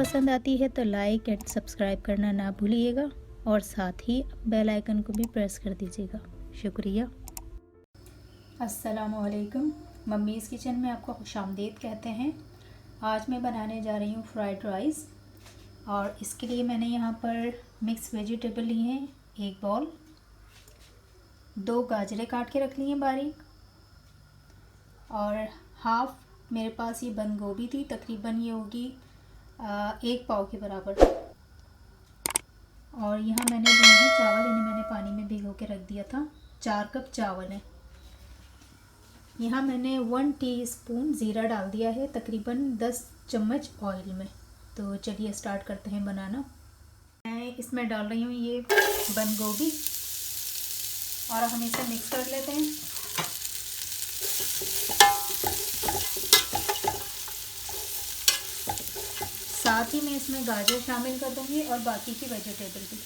पसंद आती है तो लाइक एंड सब्सक्राइब करना ना भूलिएगा और साथ ही बेल आइकन को भी प्रेस कर दीजिएगा। शुक्रिया। अस्सलामुअलैकुम, मम्मीज़ किचन में आपको खुशामदीद कहते हैं। आज मैं बनाने जा रही हूँ फ्राइड राइस और इसके लिए मैंने यहाँ पर मिक्स वेजिटेबल लिए हैं 1 बाउल, 2 गाजरें काट के रख ली हैं बारीक और हाफ मेरे पास ये बंद गोभी थी, तकरीबन ये होगी 1 पाव के बराबर। और यहाँ मैंने लिए हैं चावल, इन्हें मैंने पानी में भिगो के रख दिया था। 4 कप चावल है। यहाँ मैंने 1 टीस्पून ज़ीरा डाल दिया है, तकरीबन 10 चम्मच ऑयल में। तो चलिए स्टार्ट करते हैं बनाना। मैं इसमें डाल रही हूँ ये बंद गोभी और हम इसे मिक्स कर लेते हैं। साथ ही मैं इसमें गाजर शामिल कर दूंगी और बाकी की वेजिटेबल भी।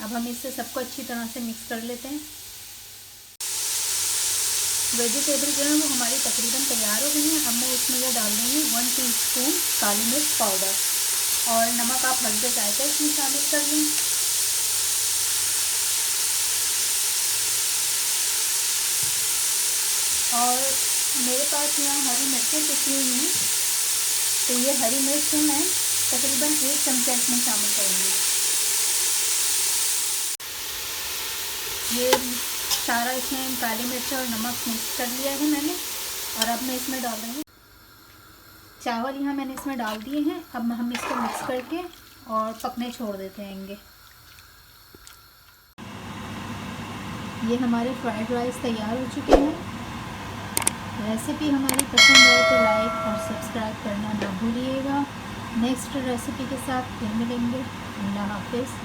अब हम इससे सबको अच्छी तरह से मिक्स कर लेते हैं। वेजिटेबल जो है वो हमारी तकरीबन तैयार हो गई हैं। अब मैं इसमें ये डाल दूँगी 1 टीस्पून काली मिर्च पाउडर और नमक आप हल्के जायका इसमें शामिल कर लें। और मेरे पास यहाँ हरी मिर्चें पिसी हुई हैं, तो ये हरी मिर्च मैं तकरीबन 1 चमचा इसमें शामिल करूँगी। ये सारा इसमें काली मिर्च और नमक मिक्स कर लिया है मैंने और अब मैं इसमें डाल दूँगी चावल। यहाँ मैंने इसमें डाल दिए हैं। अब हम इसको मिक्स करके और पकने छोड़ देते हैं। ये हमारे फ्राइड राइस तैयार हो चुके हैं। रेसिपी हमारी पसंद आए तो लाइक और सब्सक्राइब करना ना भूलिएगा। नेक्स्ट रेसिपी के साथ फिर मिलेंगे। अल्लाह हाफिज़।